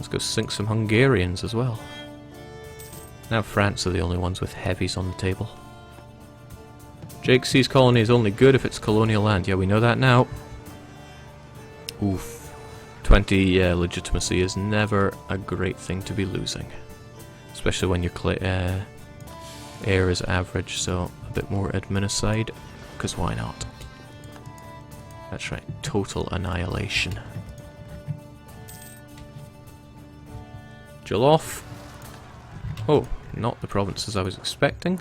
Let's go sink some Hungarians as well. Now France are the only ones with heavies on the table. Jake sees colony is only good if it's colonial land. Yeah, we know that now. Oof. 20 legitimacy is never a great thing to be losing. Especially when your air is average, so a bit more adminicide, because why not? That's right, total annihilation. Jolof. Oh, not the provinces I was expecting,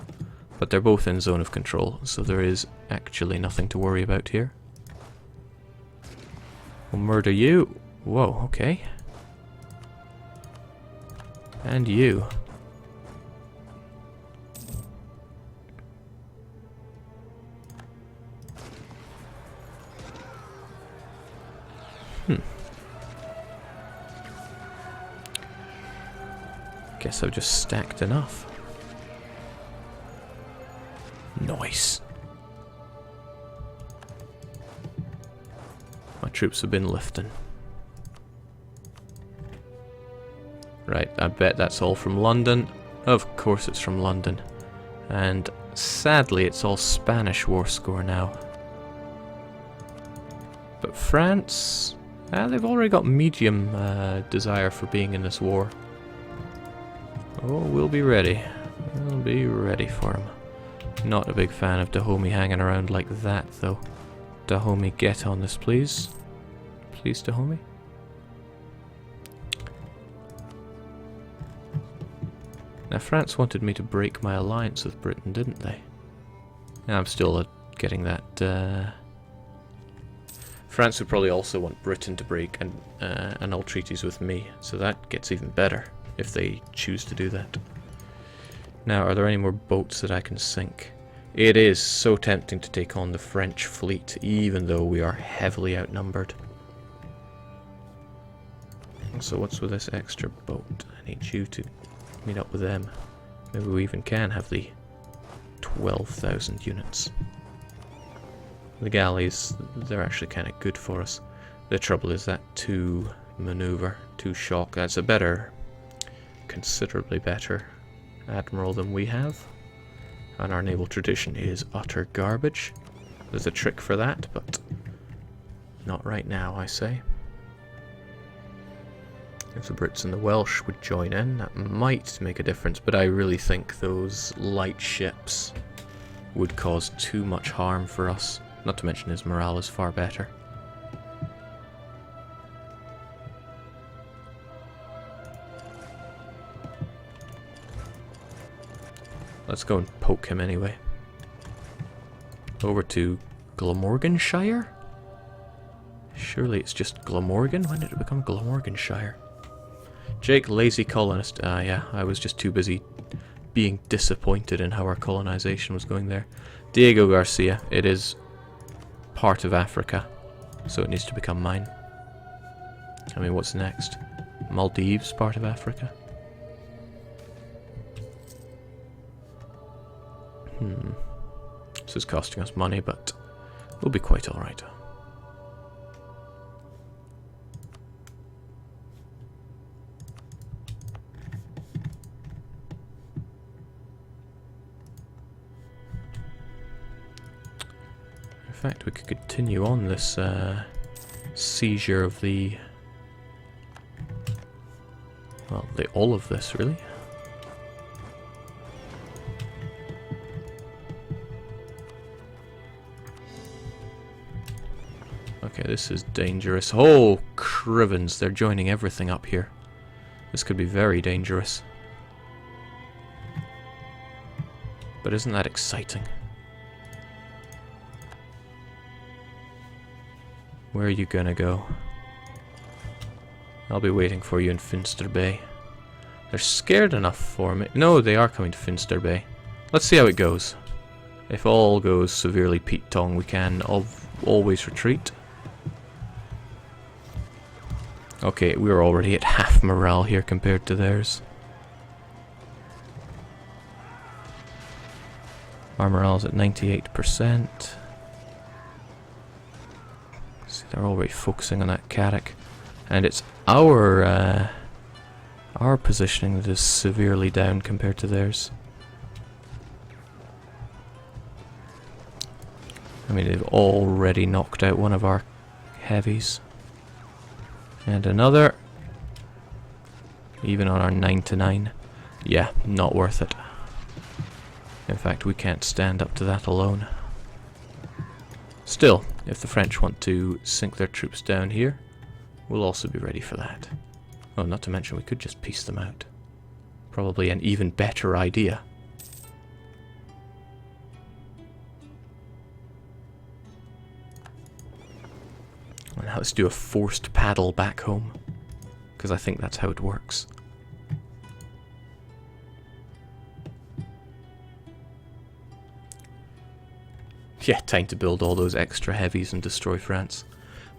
but they're both in zone of control, so there is actually nothing to worry about here. We'll murder you. Whoa, okay. And you. Guess I've just stacked enough. Nice. My troops have been lifting. Right, I bet that's all from London. Of course it's from London. And sadly it's all Spanish war score now. But France, they've already got medium desire for being in this war. Oh, we'll be ready. We'll be ready for him. Not a big fan of Dahomey hanging around like that, though. Dahomey, get on this, please. Please, Dahomey. Now, France wanted me to break my alliance with Britain, didn't they? I'm still getting that... France would probably also want Britain to break and annul treaties with me, so that gets even better if they choose to do that. Now, are there any more boats that I can sink? It is so tempting to take on the French fleet, even though we are heavily outnumbered. So what's with this extra boat? I need you to meet up with them. Maybe we even can have the 12,000 units. The galleys, they're actually kind of good for us. The trouble is that 2 maneuver, 2 shock, that's a better, considerably better admiral than we have. And our naval tradition is utter garbage. There's a trick for that, but not right now, I say. If the Brits and the Welsh would join in, that might make a difference, but I really think those light ships would cause too much harm for us. Not to mention his morale is far better. Let's go and poke him anyway. Over to Glamorganshire? Surely it's just Glamorgan? When did it become Glamorganshire? Jake, lazy colonist. Yeah, I was just too busy being disappointed in how our colonization was going there. Diego Garcia, it is part of Africa, so it needs to become mine. I mean, what's next? Maldives, part of Africa? This is costing us money, but we'll be quite alright. In fact, we could continue on this seizure of the... well, all of this, really. Okay, this is dangerous. Oh, crivens, they're joining everything up here. This could be very dangerous. But isn't that exciting? Where are you gonna go? I'll be waiting for you in Finster Bay. They're scared enough for me. No, they are coming to Finster Bay. Let's see how it goes. If all goes severely Pete Tong, we can always retreat. Okay, we're already at half morale here compared to theirs. Our morale's at 98%. See, they're already focusing on that Carrack. And it's our Our positioning is severely down compared to theirs. I mean, they've already knocked out one of our heavies. And another. Even on our 9 to 9. Yeah, not worth it. In fact, we can't stand up to that alone. Still, if the French want to sink their troops down here, we'll also be ready for that. Oh, not to mention we could just piece them out. Probably an even better idea. And now let's do a forced paddle back home, because I think that's how it works. Yeah, time to build all those extra heavies and destroy France.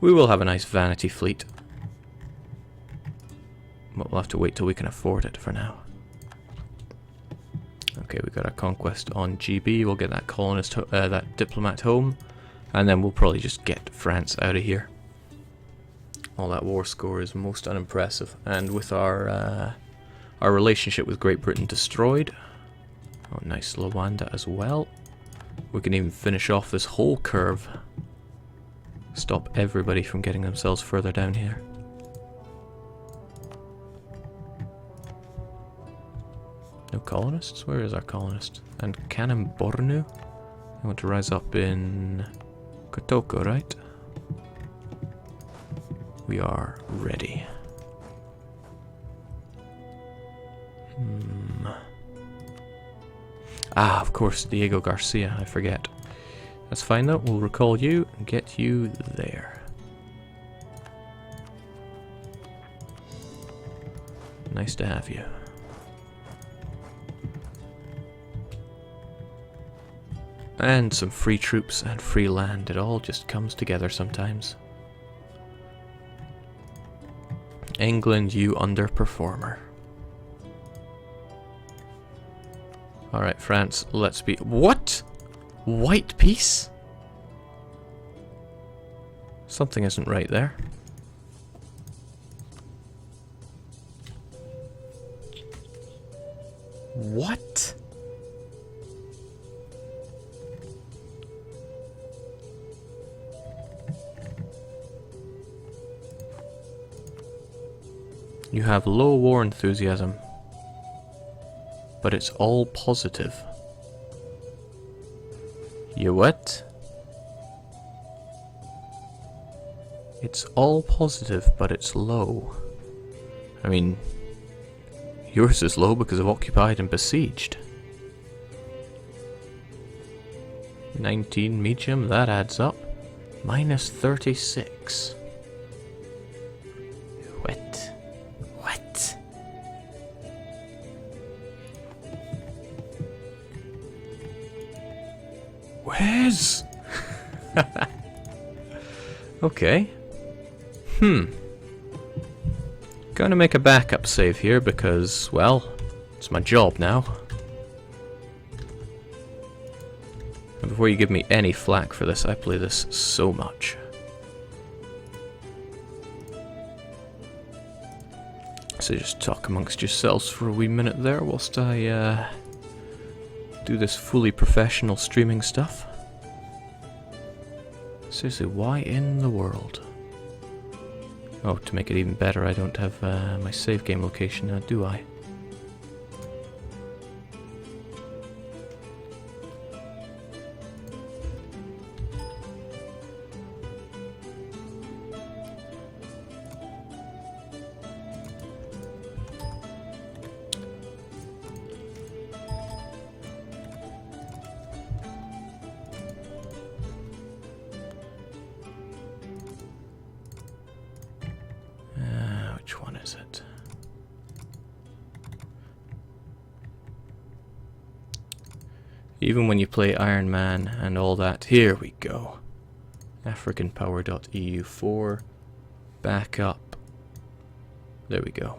We will have a nice vanity fleet. But we'll have to wait till we can afford it for now. Okay, we got our conquest on GB. We'll get that colonist, that diplomat home. And then we'll probably just get France out of here. All that war score is most unimpressive. And with our relationship with Great Britain destroyed. Oh, nice Loango as well. We can even finish off this whole curve. Stop everybody from getting themselves further down here. No colonists? Where is our colonist? And Kanem Bornu? I want to rise up in Kotoko, right? We are ready. Ah, of course, Diego Garcia, I forget. That's fine though, we'll recall you and get you there. Nice to have you. And some free troops and free land, it all just comes together sometimes. England, you underperformer. Alright, France, let's be... What? White peace? Something isn't right there. What? You have low war enthusiasm. But it's all positive. You what? It's all positive, but it's low. I mean, yours is low because of occupied and besieged. 19 medium, that adds up. Minus 36. What? What? Where's... Okay. Going to make a backup save here because, well, it's my job now. And before you give me any flack for this, I play this so much. So just talk amongst yourselves for a wee minute there whilst I do this fully professional streaming stuff. Seriously, why in the world? Oh, to make it even better, I don't have my save game location now, do I? Which one is it? Even when you play Iron Man and all that, here we go. AfricanPower.eu4. Back up. There we go.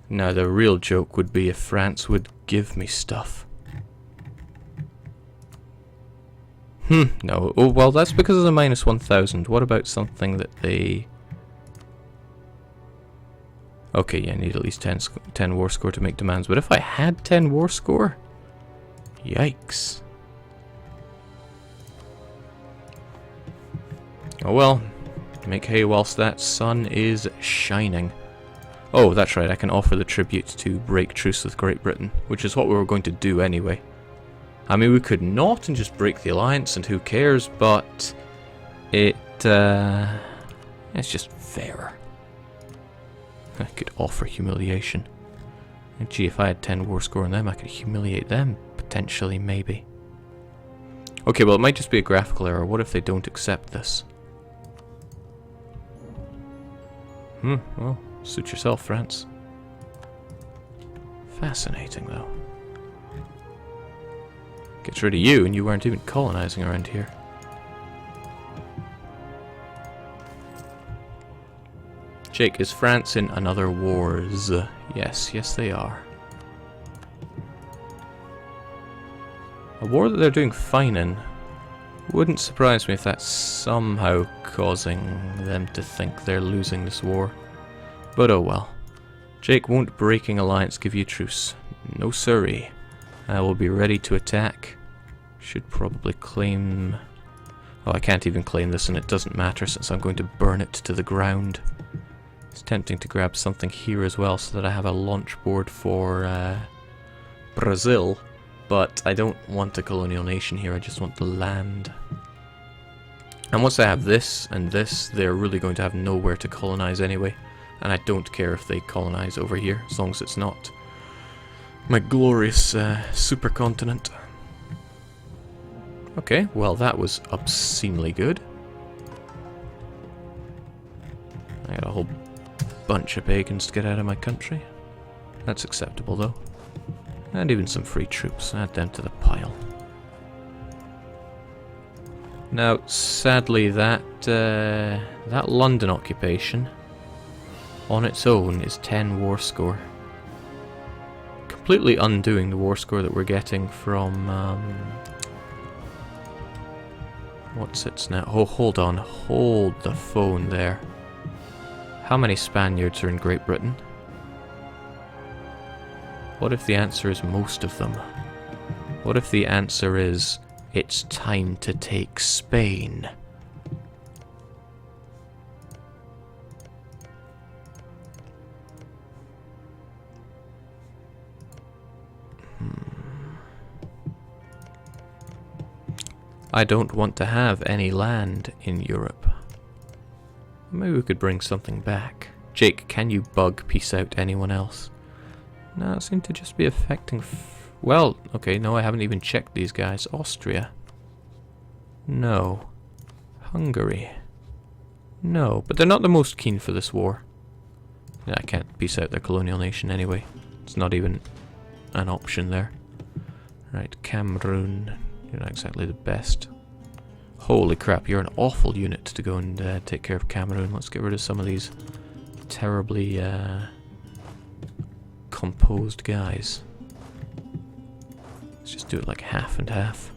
Now the real joke would be if France would give me stuff. No. Oh, well, that's because of the minus 1000. What about something that they... Okay, yeah, I need at least 10 war score to make demands. But if I had 10 war score? Yikes. Oh well. Make hay whilst that sun is shining. Oh, that's right, I can offer the tribute to break truce with Great Britain, which is what we were going to do anyway. I mean, we could not and just break the alliance, and who cares, but it's just fair. I could offer humiliation. And gee, if I had 10 war score on them, I could humiliate them, potentially, maybe. Okay, well, it might just be a graphical error. What if they don't accept this? Well, suit yourself, France. Fascinating, though. Gets rid of you, and you weren't even colonizing around here. Jake, is France in another wars? Yes, they are. A war that they're doing fine in. Wouldn't surprise me if that's somehow causing them to think they're losing this war. But oh well. Jake, won't breaking alliance give you truce? No siree. I will be ready to attack. Should probably claim... Oh, I can't even claim this, and it doesn't matter since I'm going to burn it to the ground. It's tempting to grab something here as well so that I have a launch board for Brazil. But I don't want a colonial nation here, I just want the land. And once I have this and this, they're really going to have nowhere to colonize anyway. And I don't care if they colonize over here, as long as it's not my glorious supercontinent. Okay, well that was obscenely good. I got a whole bunch of pagans to get out of my country. That's acceptable though. And even some free troops. Add them to the pile. Now, sadly, that London occupation on its own is 10 war score. Completely undoing the war score that we're getting from... what's its now? Oh, hold on. Hold the phone there. How many Spaniards are in Great Britain? What if the answer is most of them? What if the answer is, it's time to take Spain? I don't want to have any land in Europe. Maybe we could bring something back. Jake, can you bug peace out anyone else? No, it seemed to just be affecting... well, okay, no, I haven't even checked these guys. Austria. No. Hungary. No, but they're not the most keen for this war. Yeah, I can't peace out their colonial nation anyway. It's not even an option there. Right, Cameroon. You're not exactly the best. Holy crap, you're an awful unit to go and take care of Cameroon. Let's get rid of some of these terribly... composed guys. Let's just do it like half and half.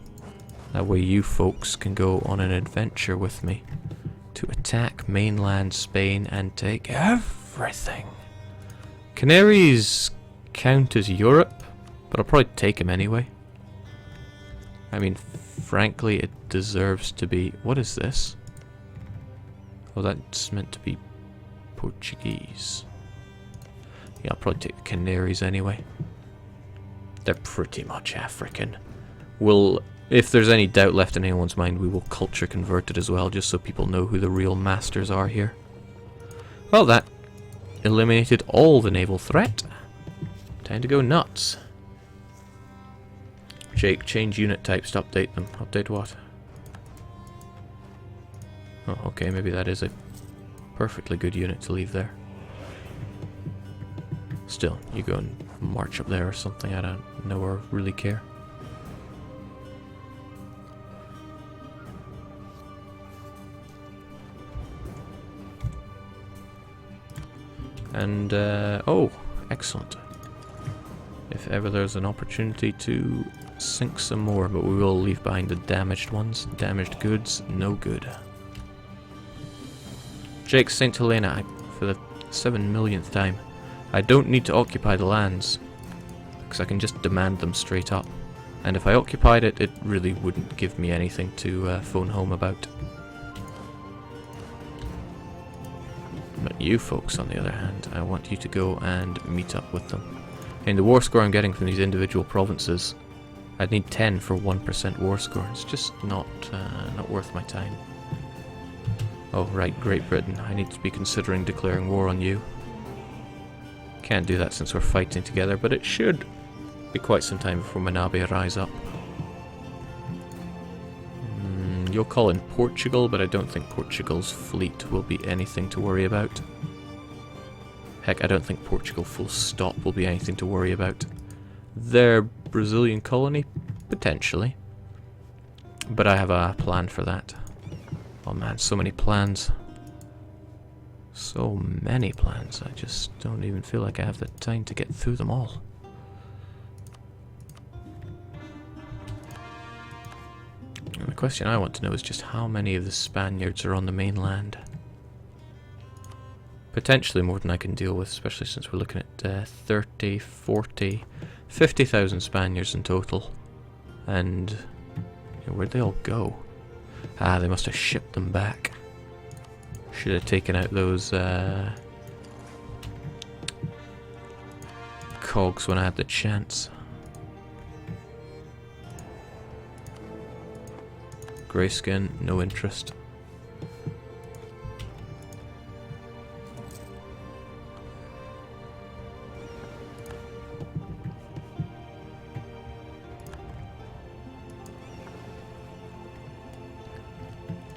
That way you folks can go on an adventure with me to attack mainland Spain and take everything. Canaries count as Europe, but I'll probably take them anyway. I mean, frankly, it deserves to be... what is this? Oh, that's meant to be Portuguese. Yeah, I'll probably take the Canaries anyway. They're pretty much African. We'll, if there's any doubt left in anyone's mind, we will culture convert it as well, just so people know who the real masters are here. Well, that eliminated all the naval threat. Time to go nuts. Jake, change unit types to update them. Update what? Oh, okay, maybe that is a perfectly good unit to leave there. Still, you go and march up there or something, I don't know or really care. And, oh, excellent. If ever there's an opportunity to sink some more, but we will leave behind the damaged ones. Damaged goods, no good. Jake, St. Helena, for the 7 millionth time. I don't need to occupy the lands, because I can just demand them straight up. And if I occupied it, it really wouldn't give me anything to phone home about. But you folks, on the other hand, I want you to go and meet up with them. And the war score I'm getting from these individual provinces, I'd need 10 for 1% war score. It's just not worth my time. Oh, right, Great Britain. I need to be considering declaring war on you. Can't do that since we're fighting together, but it should be quite some time before Manabe rise up. You'll call in Portugal, but I don't think Portugal's fleet will be anything to worry about. Heck, I don't think Portugal full stop will be anything to worry about. Their Brazilian colony? Potentially. But I have a plan for that. Oh man, so many plans. So many plans. I just don't even feel like I have the time to get through them all. And the question I want to know is just how many of the Spaniards are on the mainland. Potentially more than I can deal with, especially since we're looking at 30, 40, 50,000 Spaniards in total. And where'd they all go? Ah, they must have shipped them back. Should have taken out those cogs when I had the chance. Grayskin, no interest.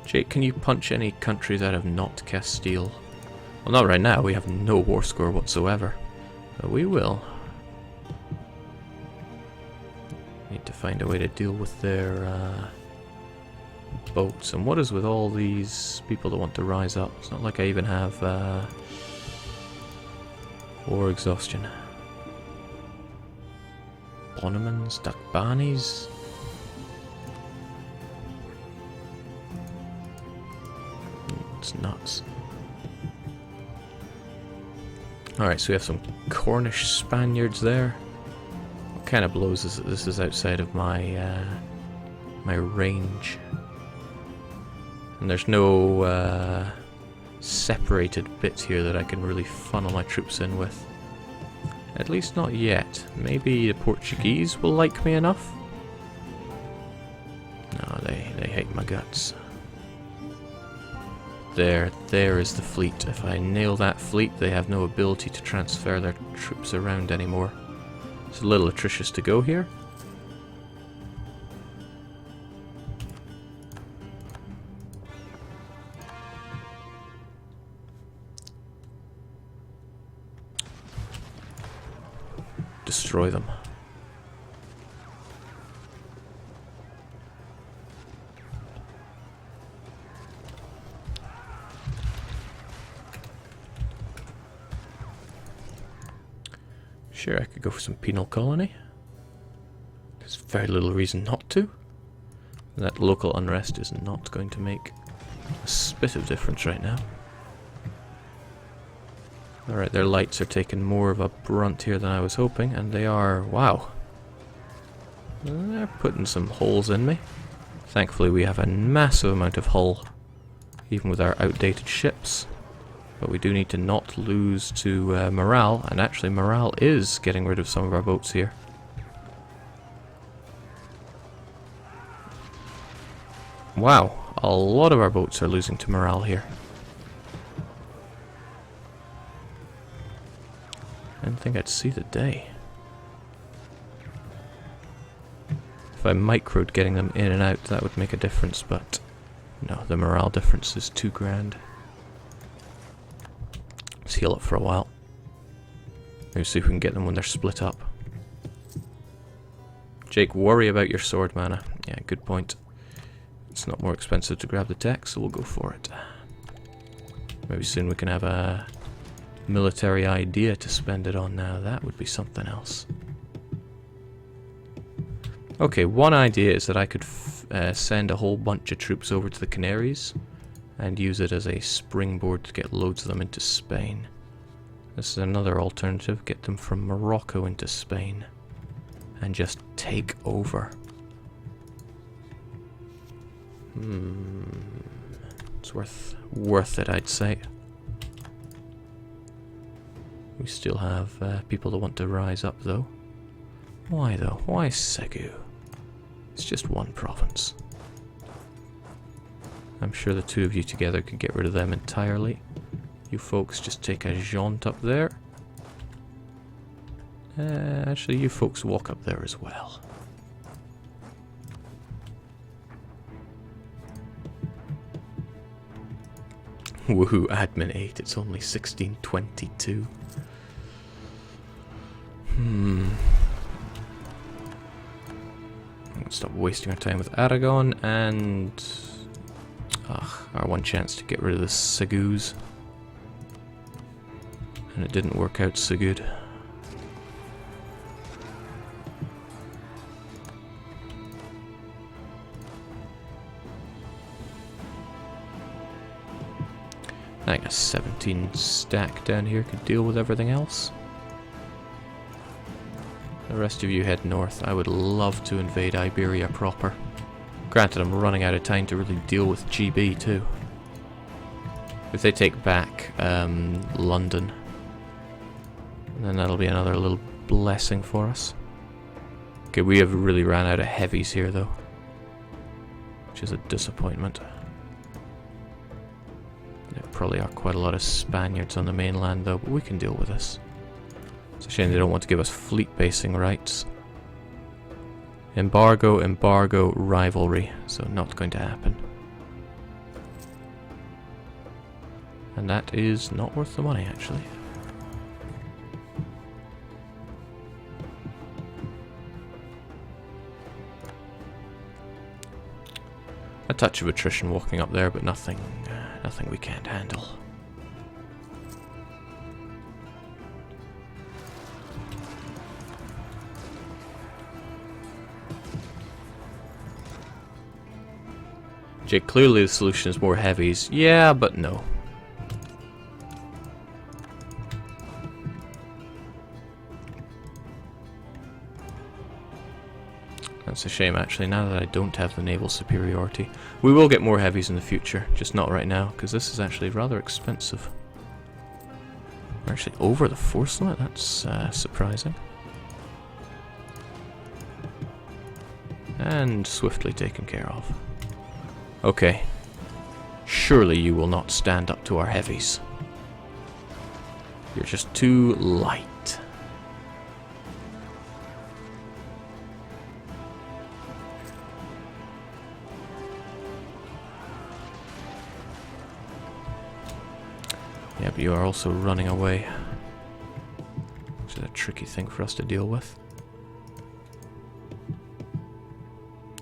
Jake, can you punch any countries out of not Castile? Well, not right now. We have no war score whatsoever. But we will. Need to find a way to deal with their boats. And what is with all these people that want to rise up? It's not like I even have war exhaustion. Bonemans, Dakbanis. It's nuts. Alright, so we have some Cornish Spaniards there. What kind of blows is that this is outside of my my range? And there's no separated bits here that I can really funnel my troops in with. At least not yet. Maybe the Portuguese will like me enough? No, they hate my guts. There is the fleet. If I nail that fleet, they have no ability to transfer their troops around anymore. It's a little atrocious to go here. Destroy them. Sure, I could go for some penal colony. There's very little reason not to. That local unrest is not going to make a spit of difference right now. Alright, their lights are taking more of a brunt here than I was hoping, and they are... wow. They're putting some holes in me. Thankfully we have a massive amount of hull, even with our outdated ships. But we do need to not lose to morale, and actually morale is getting rid of some of our boats here. Wow, a lot of our boats are losing to morale here. I didn't think I'd see the day. If I microed getting them in and out, that would make a difference, but no, the morale difference is too grand. Let's heal up for a while. Maybe see if we can get them when they're split up. Jake, worry about your sword mana. Yeah, good point. It's not more expensive to grab the tech, so we'll go for it. Maybe soon we can have a military idea to spend it on now. That would be something else. Okay, one idea is that I could send a whole bunch of troops over to the Canaries and use it as a springboard to get loads of them into Spain. This is another alternative. Get them from Morocco into Spain. And just take over. It's worth it, I'd say. We still have people that want to rise up, though. Why, though? Why Segu? It's just one province. I'm sure the two of you together could get rid of them entirely. You folks just take a jaunt up there. Actually, you folks walk up there as well. Woohoo, admin 8, it's only 1622. Stop wasting our time with Aragon and our one chance to get rid of the Segus. And it didn't work out so good. I think a 17 stack down here could deal with everything else. The rest of you head north. I would love to invade Iberia proper. Granted, I'm running out of time to really deal with GB too. If they take back London, then that'll be another little blessing for us. Okay, we have really ran out of heavies here though, which is a disappointment. There probably are quite a lot of Spaniards on the mainland though, but we can deal with this. It's a shame they don't want to give us fleet basing rights. Embargo, embargo, rivalry. So not going to happen. And that is not worth the money actually. A touch of attrition walking up there, but nothing we can't handle. Jake, clearly the solution is more heavies. Yeah, but no. That's a shame actually, now that I don't have the naval superiority. We will get more heavies in the future, just not right now, because this is actually rather expensive. We're actually over the force limit, that's surprising. And swiftly taken care of. Okay. Surely you will not stand up to our heavies. You're just too light. Yeah, but you are also running away. Which is a tricky thing for us to deal with.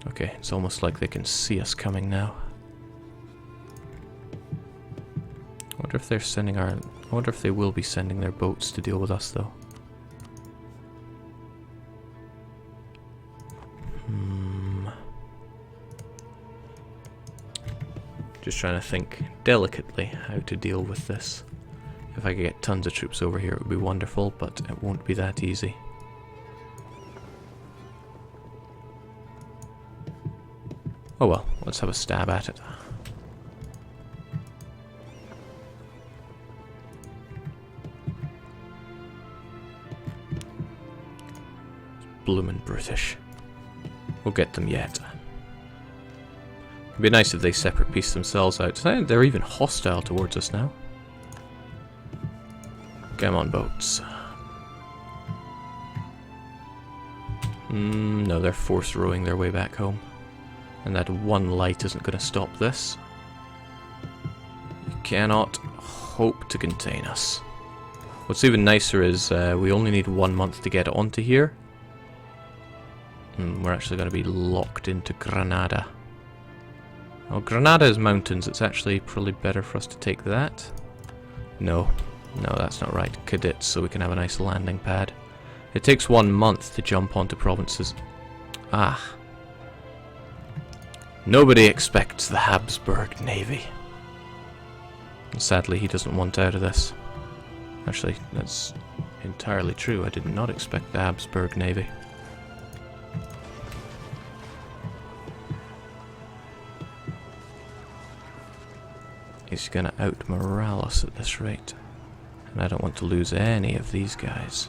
Okay, it's almost like they can see us coming now. I wonder if they're sending I wonder if they will be sending their boats to deal with us though. Just trying to think delicately how to deal with this. If I could get tons of troops over here it would be wonderful, but it won't be that easy. Oh well, let's have a stab at it. Bloomin' British. We'll get them yet. It'd be nice if they separate piece themselves out. They're even hostile towards us now. Come on, boats. No, they're force rowing their way back home. And that one light isn't going to stop this. You cannot hope to contain us. What's even nicer is we only need 1 month to get onto here. We're actually going to be locked into Granada. Oh, Granada is mountains. It's actually probably better for us to take that. No, that's not right. Cadets, so we can have a nice landing pad. It takes 1 month to jump onto provinces. Ah. Nobody expects the Habsburg Navy. And sadly, he doesn't want out of this. Actually, that's entirely true. I did not expect the Habsburg Navy. He's gonna out-morale us at this rate. And I don't want to lose any of these guys.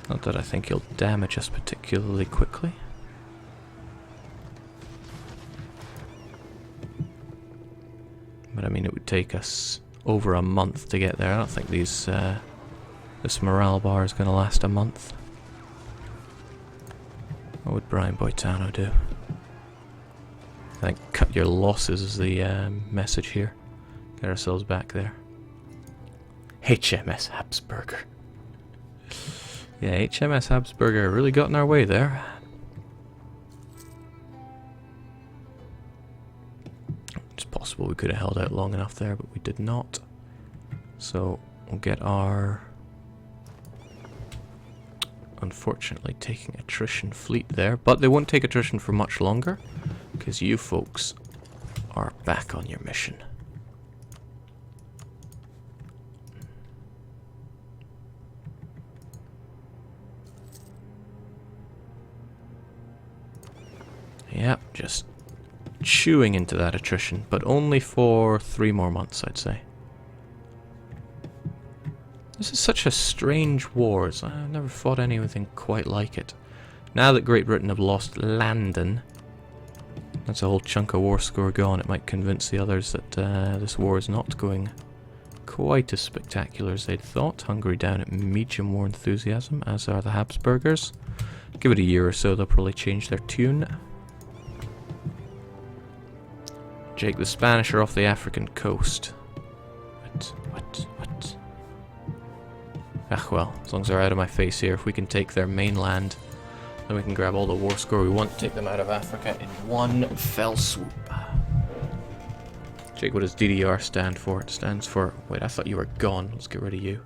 Not that I think he'll damage us particularly quickly. But I mean, it would take us over a month to get there. I don't think this morale bar is going to last a month. What would Brian Boitano do? I think cut your losses is the message here. Get ourselves back there. HMS Habsburger. Yeah, HMS Habsburger really got in our way there. It's possible we could have held out long enough there, but we did not. So we'll get our, unfortunately, taking attrition fleet there. But they won't take attrition for much longer, because you folks are back on your mission. Yep, just chewing into that attrition, but only for 3 more months, I'd say. This is such a strange war. I've never fought anything quite like it. Now that Great Britain have lost Landen, that's a whole chunk of war score gone. It might convince the others that this war is not going quite as spectacular as they'd thought. Hungary down at medium war enthusiasm, as are the Habsburgers. Give it a year or so, they'll probably change their tune. Jake, the Spanish are off the African coast. What? Ah, well, as long as they're out of my face here, if we can take their mainland, then we can grab all the war score we want, take them out of Africa in one fell swoop. Jake, what does DDR stand for? It stands for... Wait, I thought you were gone. Let's get rid of you.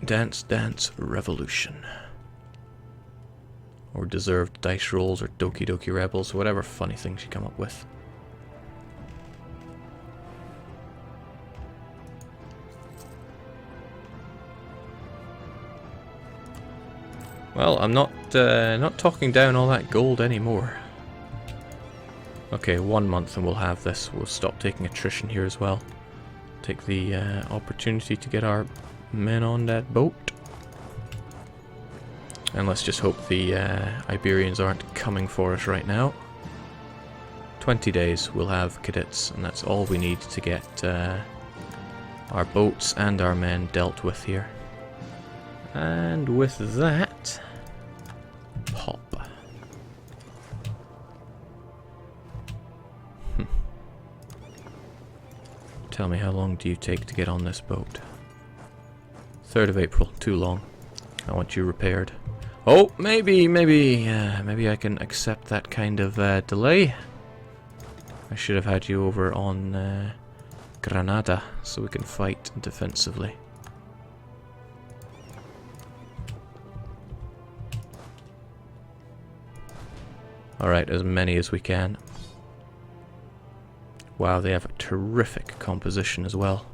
Dance, dance, revolution. Or deserved dice rolls, or Doki Doki Rebels, whatever funny things you come up with. Well, I'm not talking down all that gold anymore. Okay, 1 month and we'll have this. We'll stop taking attrition here as well. Take the opportunity to get our men on that boat. And let's just hope the Iberians aren't coming for us right now. 20 days we'll have cadets, and that's all we need to get our boats and our men dealt with here. And with that, pop. Tell me, how long do you take to get on this boat? 3rd of April, too long. I want you repaired. Oh, maybe I can accept that kind of delay. I should have had you over on Granada, so we can fight defensively. Alright, as many as we can. Wow, they have a terrific composition as well.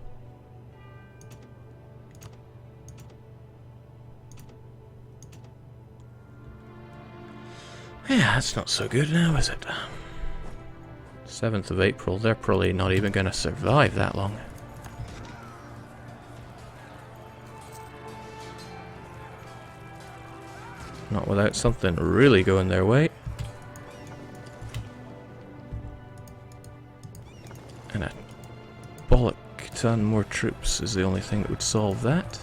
Yeah, that's not so good now, is it? 7th of April, they're probably not even going to survive that long. Not without something really going their way. And a bollock ton more troops is the only thing that would solve that.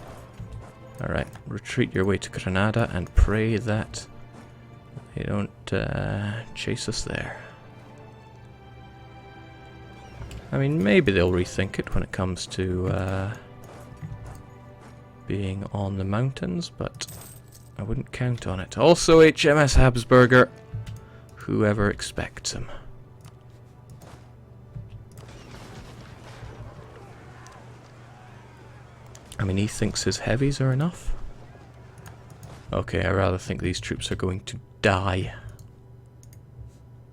Alright, retreat your way to Granada and pray that they don't chase us there. I mean, maybe they'll rethink it when it comes to being on the mountains, but I wouldn't count on it. Also, HMS Habsburger, whoever expects him. I mean, he thinks his heavies are enough. Okay, I rather think these troops are going to die